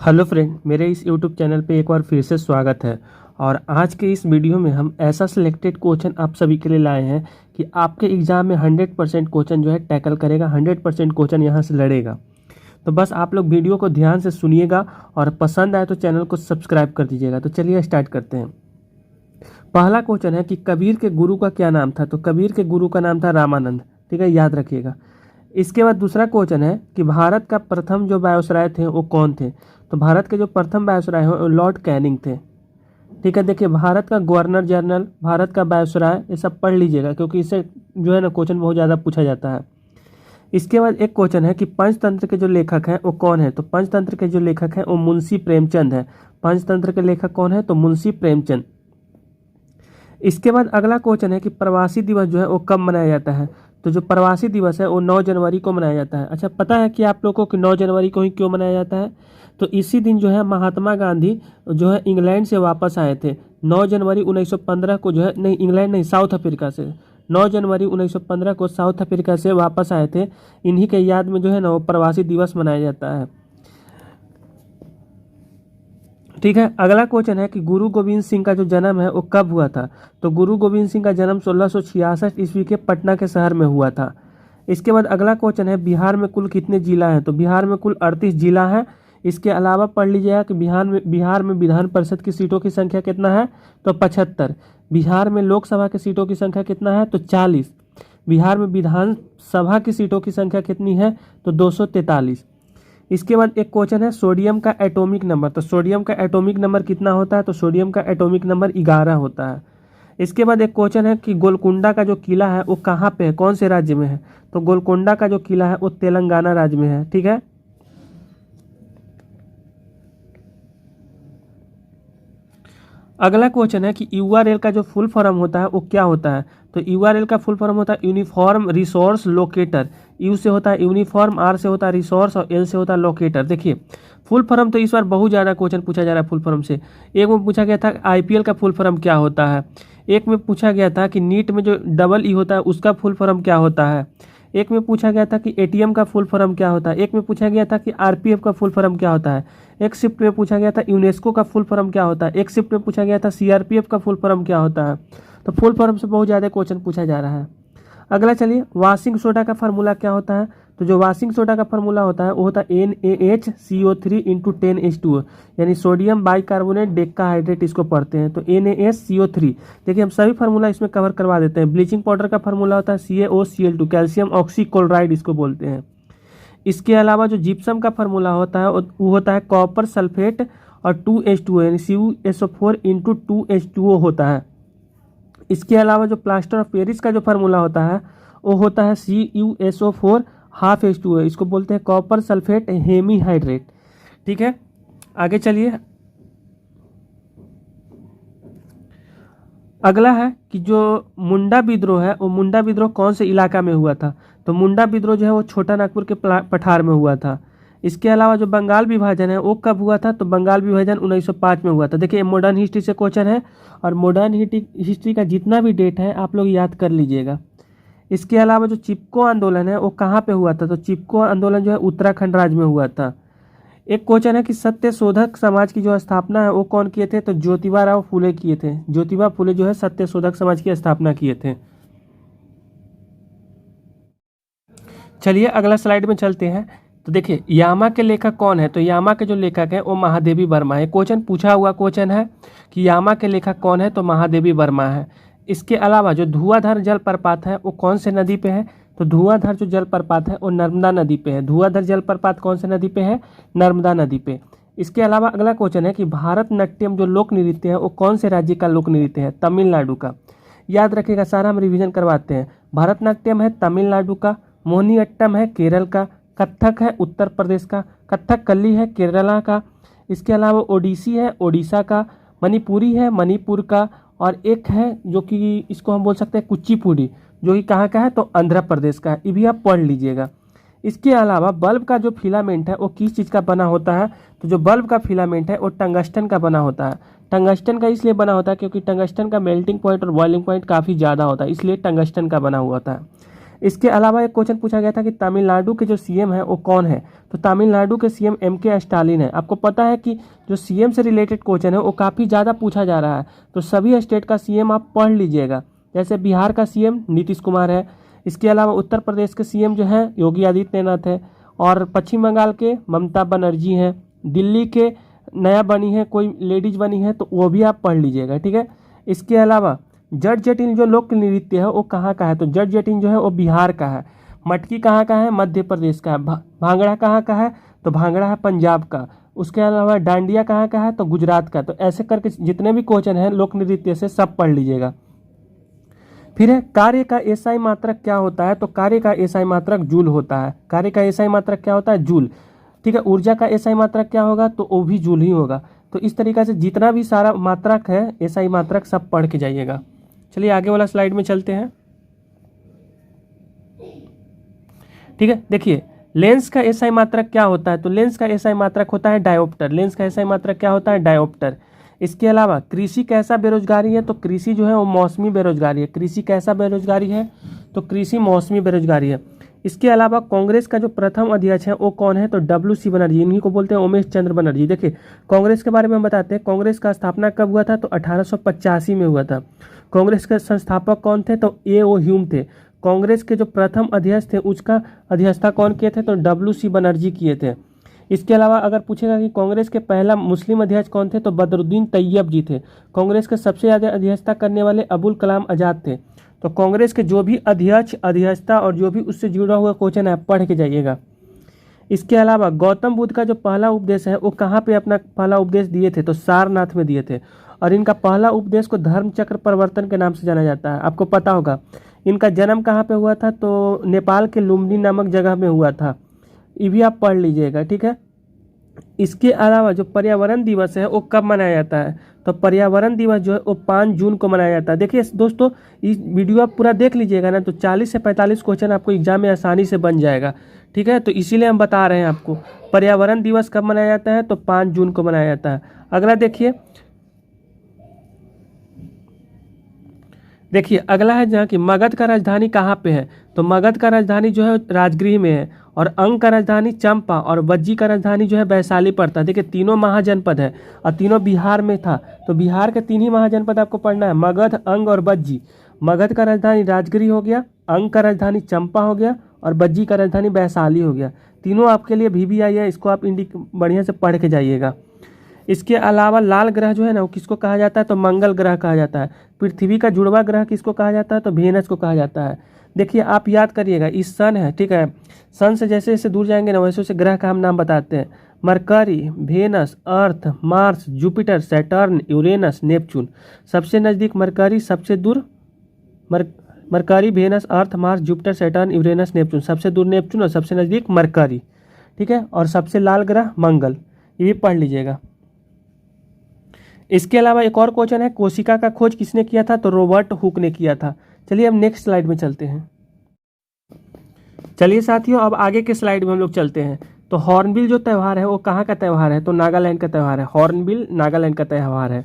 Hello friend, मेरे इस YouTube channel पे एक बार फिर से स्वागत है। और आज के इस वीडियो में हम ऐसा सिलेक्टेड क्वेश्चन आप सभी के लिए लाए हैं कि आपके एग्ज़ाम में 100% क्वेश्चन जो है टैकल करेगा, 100% क्वेश्चन यहाँ से लड़ेगा। तो बस आप लोग वीडियो को ध्यान से सुनिएगा और पसंद आए तो चैनल को सब्सक्राइब कर दीजिएगा। तो चलिए स्टार्ट करते हैं। पहला क्वेश्चन है कि कबीर के गुरु का क्या नाम था। तो कबीर के गुरु का नाम था रामानंद। ठीक है, याद रखिएगा। इसके बाद दूसरा क्वेश्चन है कि भारत का प्रथम जो वायसराय थे वो कौन थे। तो भारत के जो प्रथम वायसराय हैं वो लॉर्ड कैनिंग थे। ठीक है, देखिए भारत का गवर्नर जनरल, भारत का वायसराय, ये सब पढ़ लीजिएगा क्योंकि इससे जो है ना क्वेश्चन बहुत ज़्यादा पूछा जाता है। इसके बाद एक क्वेश्चन है कि पंचतंत्र के जो लेखक हैं वो कौन है। तो पंचतंत्र के जो लेखक हैं वो मुंशी प्रेमचंद है। पंचतंत्र के लेखक कौन है? तो मुंशी प्रेमचंद। इसके बाद अगला क्वेश्चन है कि प्रवासी दिवस जो है वो कब मनाया जाता है। तो जो प्रवासी दिवस है वो 9 जनवरी को मनाया जाता है। अच्छा, पता है कि आप लोगों को कि 9 जनवरी को ही क्यों मनाया जाता है? तो इसी दिन जो है महात्मा गांधी जो है इंग्लैंड से वापस आए थे। 9 जनवरी 1915 को जो है, नहीं इंग्लैंड नहीं, साउथ अफ्रीका से 9 जनवरी 1915 को साउथ अफ्रीका से वापस आए थे। इन्हीं के याद में जो है ना वो प्रवासी दिवस मनाया जाता है। ठीक है, अगला क्वेश्चन है कि गुरु गोविंद सिंह का जो जन्म है वो कब हुआ था। तो गुरु गोविंद सिंह का जन्म 1666 ईस्वी के पटना के शहर में हुआ था। इसके बाद अगला क्वेश्चन है बिहार में कुल कितने जिला हैं। तो बिहार में कुल 38 जिला हैं। इसके अलावा पढ़ लीजिएगा कि बिहार में विधान परिषद की सीटों की संख्या कितना है। तो 75। बिहार में लोकसभा की सीटों की संख्या कितना है। तो 40। बिहार में विधानसभा की सीटों की संख्या कितनी है। तो 243। इसके बाद एक क्वेश्चन है सोडियम का एटॉमिक नंबर। तो सोडियम का एटॉमिक नंबर कितना होता है। तो सोडियम का एटॉमिक नंबर 11 होता है। इसके बाद एक क्वेश्चन है कि गोलकुंडा का जो किला है वो कहाँ पे है, कौन से राज्य में है। तो गोलकुंडा का जो किला है वो तेलंगाना राज्य में है। ठीक है, अगला क्वेश्चन है कि यूआरएल का जो फुल फॉर्म होता है वो क्या होता है। तो यूआरएल का फुल फॉर्म होता है यूनिफॉर्म रिसोर्स लोकेटर। यू से होता है यूनिफॉर्म, आर से होता है रिसोर्स और एल से होता है लोकेटर। देखिए फुल फॉर्म तो इस बार बहुत ज़्यादा क्वेश्चन पूछा जा रहा है फुल फॉर्म से। एक में पूछा गया था आईपीएल का फुल फॉर्म क्या होता है। एक में पूछा गया था कि नीट में जो डबल ई होता है उसका फुल फॉर्म क्या होता है। एक में पूछा गया था कि एटीएम का फुल फॉर्म क्या होता है। एक में पूछा गया था कि आरपीएफ का फुल फॉर्म क्या होता है। एक शिफ्ट में पूछा गया था यूनेस्को का फुल फॉर्म क्या होता है। एक शिफ्ट में पूछा गया था सीआरपीएफ का फुल फॉर्म क्या होता है। तो फुल फॉर्म से बहुत ज़्यादा क्वेश्चन पूछा जा रहा है। अगला चलिए, वाशिंग सोडा का फार्मूला क्या होता है। तो जो वाशिंग सोडा का फार्मूला होता है वो होता है NaHCO3 × 10H2O, यानी सोडियम बाइकार्बोनेट डेक्काहाइड्रेट इसको पढ़ते हैं। तो NaHCO3, देखिए हम सभी फार्मूला इसमें कवर करवा देते हैं। ब्लीचिंग पाउडर का फार्मूला होता है CaOCl2, कैल्शियम ऑक्सीक्लोराइड इसको बोलते हैं। इसके अलावा जो जिप्सम का फार्मूला होता है वो होता है कॉपर सल्फेट और 2H2O, यानी CuSO4 × 2H2O होता है। इसके अलावा जो प्लास्टर ऑफ पेरिस का जो फार्मूला होता है वो होता है CuSO4 ½ H2O, इसको बोलते हैं कॉपर सल्फेट हेमीहाइड्रेट। ठीक है, आगे चलिए। अगला है कि जो मुंडा विद्रोह है वो मुंडा विद्रोह कौन से इलाका में हुआ था। तो मुंडा विद्रोह जो है वो छोटा नागपुर के पठार में हुआ था। इसके अलावा जो बंगाल विभाजन है वो कब हुआ था। तो बंगाल विभाजन 1905 में हुआ था। देखिए मॉडर्न हिस्ट्री से क्वेश्चन है और मॉडर्न हिस्ट्री का जितना भी डेट है आप लोग याद कर लीजिएगा। इसके अलावा जो चिपको आंदोलन है वो कहाँ पे हुआ था। तो चिपको आंदोलन जो है उत्तराखंड राज्य में हुआ था। एक क्वेश्चन है कि सत्य शोधक समाज की जो स्थापना है वो कौन किए थे। तो ज्योतिबा राव फुले किए थे। ज्योतिबा फुले जो है सत्य शोधक समाज की स्थापना किए थे। चलिए अगला स्लाइड में चलते हैं। तो देखिए यामा के लेखक कौन है। तो यामा के जो लेखक हैं वो महादेवी वर्मा है। क्वेश्चन पूछा हुआ क्वेश्चन है कि यामा के लेखक कौन है। तो महादेवी वर्मा है। इसके अलावा जो धुआंधार जलप्रपात है वो कौन से नदी पे है। तो धुआंधार जो जलप्रपात है वो नर्मदा नदी पे है। धुआंधार जलप्रपात कौन से नदी पे है। नर्मदा नदी पे। इसके अलावा अगला क्वेश्चन है कि भारतनाट्यम जो लोक नृत्य है वो कौन से राज्य का लोक नृत्य है। तमिलनाडु का। याद रखिएगा, सारा हम रिवीजन करवाते हैं। भारतनाट्यम है तमिलनाडु का, मोहिनीअट्टम है केरल का, कथक है उत्तर प्रदेश का, कथकली है केरला का। इसके अलावा ओडिसी है ओडिशा का, मणिपुरी है मणिपुर का, और एक है जो कि इसको हम बोल सकते हैं कुचिपुड़ी, जो कि कहाँ का है। तो आंध्र प्रदेश का है। ये भी आप पढ़ लीजिएगा। इसके अलावा बल्ब का जो फिलामेंट है वो किस चीज़ का बना होता है। तो जो बल्ब का फिलामेंट है वो टंगस्टन का बना होता है। टंगस्टन का इसलिए बना होता है क्योंकि टंगस्टन का मेल्टिंग पॉइंट और बॉइलिंग पॉइंट काफ़ी ज़्यादा होता है, इसलिए टंगस्टन का बना हुआ होता है। इसके अलावा एक क्वेश्चन पूछा गया था कि तमिलनाडु के जो सीएम है वो कौन है, तो तमिलनाडु के सीएम MK स्टालिन है। आपको पता है कि जो सीएम से रिलेटेड क्वेश्चन है वो काफ़ी ज़्यादा पूछा जा रहा है, तो सभी स्टेट का सीएम आप पढ़ लीजिएगा। जैसे बिहार का सीएम नीतीश कुमार है, इसके अलावा उत्तर प्रदेश के सीएम जो है योगी आदित्यनाथ है, और पश्चिम बंगाल के ममता बनर्जी हैं, दिल्ली के नया बनी है कोई लेडीज बनी है तो वो भी आप पढ़ लीजिएगा, ठीक है। इसके अलावा जट जटिन जो लोक नृत्य है वो कहाँ का है, तो जट जटिन जो है वो बिहार का है। मटकी कहाँ का है, मध्य प्रदेश का है। भांगड़ा कहाँ का है, तो भांगड़ा है पंजाब का। उसके अलावा डांडिया कहाँ का है, तो गुजरात का। तो ऐसे करके जितने भी क्वेश्चन हैं लोक नृत्य से सब पढ़ लीजिएगा। फिर है कार्य का एसआई मात्रक क्या होता है, तो कार्य का एसआई मात्रक जूल होता है। कार्य का एसआई मात्रक क्या होता है, जूल, ठीक है। ऊर्जा का एसआई मात्रक क्या होगा, तो वो भी जूल ही होगा। तो इस तरीके से जितना भी सारा मात्रक है एसआई मात्रक सब पढ़ के जाइएगा। चलिए आगे वाला स्लाइड में चलते हैं, ठीक है। देखिए लेंस का एसआई मात्रक क्या होता है, तो लेंस का एसआई मात्रक होता है डायोप्टर। लेंस का एसआई मात्रक क्या होता है, डायोप्टर। इसके अलावा कृषि कैसा बेरोजगारी है, तो कृषि जो है वो मौसमी बेरोजगारी है। कृषि कैसा बेरोजगारी है, तो कृषि मौसमी बेरोजगारी है। इसके अलावा कांग्रेस का जो प्रथम अध्यक्ष है वो कौन है, तो WC बनर्जी, इन्हीं को बोलते हैं उमेश चंद्र बनर्जी। देखिए कांग्रेस के बारे में हम बताते हैं, कांग्रेस का स्थापना कब हुआ था, तो 1885 में हुआ था। कांग्रेस के संस्थापक कौन थे, तो A.O. ह्यूम थे। कांग्रेस के जो प्रथम अध्यक्ष थे उसका अध्यक्षता कौन किए थे, तो WC बनर्जी किए थे। इसके अलावा अगर पूछेगा कि कांग्रेस के पहला मुस्लिम अध्यक्ष कौन थे, तो बदरुद्दीन तैयब जी थे। कांग्रेस के सबसे ज़्यादा अध्यक्षता करने वाले अबुल कलाम आज़ाद थे। तो कांग्रेस के जो भी अध्यक्ष, अध्यक्षता और जो भी उससे जुड़ा हुआ क्वेश्चन है पढ़ के जाइएगा। इसके अलावा गौतम बुद्ध का जो पहला उपदेश है वो कहाँ पे अपना पहला उपदेश दिए थे, तो सारनाथ में दिए थे। और इनका पहला उपदेश को धर्म चक्र प्रवर्तन के नाम से जाना जाता है। आपको पता होगा इनका जन्म कहाँ पे हुआ था, तो नेपाल के लुम्बिनी नामक जगह में हुआ था। ये भी आप पढ़ लीजिएगा, ठीक है। इसके अलावा जो पर्यावरण दिवस है वो कब मनाया जाता है, तो पर्यावरण दिवस जो है वो 5 जून को मनाया जाता है। देखिए दोस्तों इस वीडियो आप पूरा देख लीजिएगा ना, तो 40 से 45 क्वेश्चन आपको एग्जाम में आसानी से बन जाएगा, ठीक है। तो इसीलिए हम बता रहे हैं आपको पर्यावरण दिवस कब मनाया जाता है, तो 5 जून को मनाया जाता है। अगला देखिए अगला है जहाँ की मगध का राजधानी कहाँ पे है, तो मगध का राजधानी जो है राजगृह में है, और अंग का राजधानी चंपा, और वज्जी का राजधानी जो है वैशाली पड़ता है। देखिए तीनों महाजनपद है और तीनों बिहार में था, तो बिहार के 3 ही महाजनपद आपको पढ़ना है, मगध, अंग और वज्जी। मगध का राजधानी राजगृह हो गया, अंग का राजधानी चंपा हो गया, और वज्जी का राजधानी वैशाली हो गया। तीनों आपके लिए VBI है, इसको आप बढ़िया से पढ़ के जाइएगा। इसके अलावा लाल ग्रह जो है ना वो किसको कहा जाता है, तो मंगल ग्रह कहा जाता है। पृथ्वी का जुड़वा ग्रह किसको कहा जाता है, तो वेनस को कहा जाता है। देखिए आप याद करिएगा इस सन है, ठीक है। सन से जैसे जैसे दूर जाएंगे ना वैसे वैसे ग्रह का हम नाम बताते हैं। Mercury, Venus, Earth, Mars, Jupiter, Saturn, Uranus, Neptune. सबसे नज़दीक मरकरी, सबसे दूर Mercury, Venus, Earth, Mars, Jupiter, Saturn, Uranus, Neptune. सबसे दूर नेपच्यून और सबसे नज़दीक मरकरी, ठीक है। और सबसे लाल ग्रह मंगल, ये भी पढ़ लीजिएगा। इसके अलावा एक और क्वेश्चन है, कोशिका का खोज किसने किया था, तो रॉबर्ट हुक ने किया था। चलिए हम नेक्स्ट स्लाइड में चलते हैं। चलिए साथियों अब आगे के स्लाइड में हम लोग चलते हैं। तो हॉर्नबिल जो त्यौहार है वो कहाँ का त्यौहार है, तो नागालैंड का त्यौहार है। हॉर्नबिल नागालैंड का त्यौहार है।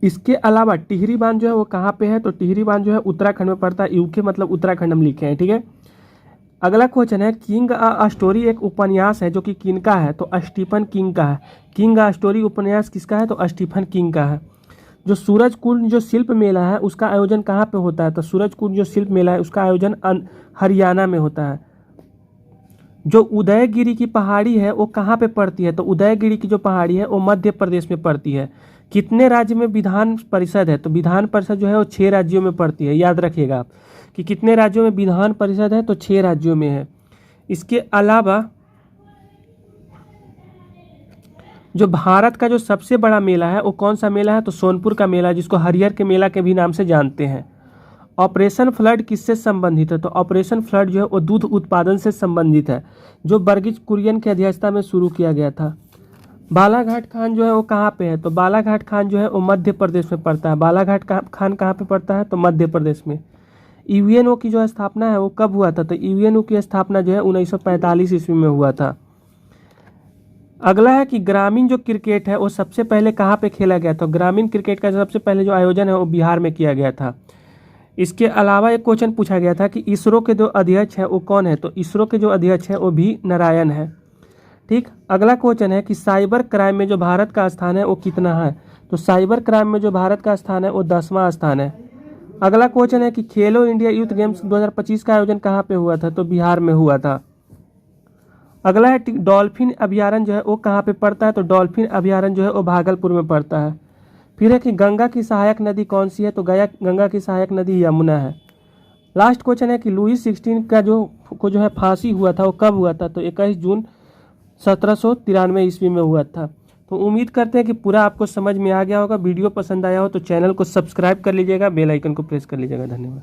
इसके अलावा टिहरी बांध जो है वो कहाँ पे है, तो टिहरी बांध जो है उत्तराखंड में पड़ता है। यूके मतलब उत्तराखंड हम लिखे हैं, ठीक है। अगला क्वेश्चन है, किंग अ स्टोरी एक उपन्यास है जो कि किनका है, तो स्टीफन किंग का है। किंग अ स्टोरी उपन्यास किसका है, तो स्टीफन किंग का है। जो सूरज कुंड जो शिल्प मेला है उसका आयोजन कहाँ पे होता है, तो सूरज कुंड जो शिल्प मेला है उसका आयोजन हरियाणा में होता है। जो उदयगिरी की पहाड़ी है वो कहाँ पे पड़ती है, तो उदयगिरी की जो पहाड़ी है वो मध्य प्रदेश में पड़ती है। कितने राज्य में विधान परिषद है, तो विधान परिषद जो है वो 6 राज्यों में पड़ती है। याद रखिएगा आप कि कितने राज्यों में विधान परिषद है, तो 6 राज्यों में है। इसके अलावा जो भारत का जो सबसे बड़ा मेला है वो कौन सा मेला है, तो सोनपुर का मेला, जिसको हरिहर के मेला के भी नाम से जानते हैं। ऑपरेशन फ्लड किससे संबंधित है, तो ऑपरेशन फ्लड जो है वो दूध उत्पादन से संबंधित है, जो वर्गीज कुरियन की अध्यक्षता में शुरू किया गया था। बालाघाट खान जो है वो कहाँ पे है, तो बालाघाट खान जो है वो मध्य प्रदेश में पड़ता है। बालाघाट खान कहाँ पे पड़ता है, तो मध्य प्रदेश में। यूएनओ की जो स्थापना है वो कब हुआ था, तो यूएनओ की स्थापना जो है 1945 ईस्वी में हुआ था। अगला है कि ग्रामीण जो क्रिकेट है वो सबसे पहले कहाँ पे खेला गया, तो ग्रामीण क्रिकेट का सबसे पहले जो आयोजन है वो बिहार में किया गया था। इसके अलावा एक क्वेश्चन पूछा गया था कि इसरो के जो अध्यक्ष हैं वो कौन है, तो इसरो के जो अध्यक्ष हैं वो भी नारायण है। ठीक, अगला क्वेश्चन है कि साइबर क्राइम में जो भारत का स्थान है वो कितना है, तो साइबर क्राइम में जो भारत का स्थान है वो 10वां स्थान है। अगला क्वेश्चन है कि खेलो इंडिया यूथ गेम्स 2025 का आयोजन कहाँ पे हुआ था, तो बिहार में हुआ था। अगला है डॉल्फिन अभयारण्य जो है वो कहाँ पे पड़ता है, तो डॉल्फिन अभयारण्य जो है वो भागलपुर में पड़ता है। फिर है कि गंगा की सहायक नदी कौन सी है, तो गंगा की सहायक नदी यमुना है। लास्ट क्वेश्चन है कि लुईस 16 का जो है फांसी हुआ था वो कब हुआ था, तो 21 जून 1793 ईस्वी में हुआ था। तो उम्मीद करते हैं कि पूरा आपको समझ में आ गया होगा। वीडियो पसंद आया हो तो चैनल को सब्सक्राइब कर लीजिएगा, बेल आइकन को प्रेस कर लीजिएगा। धन्यवाद।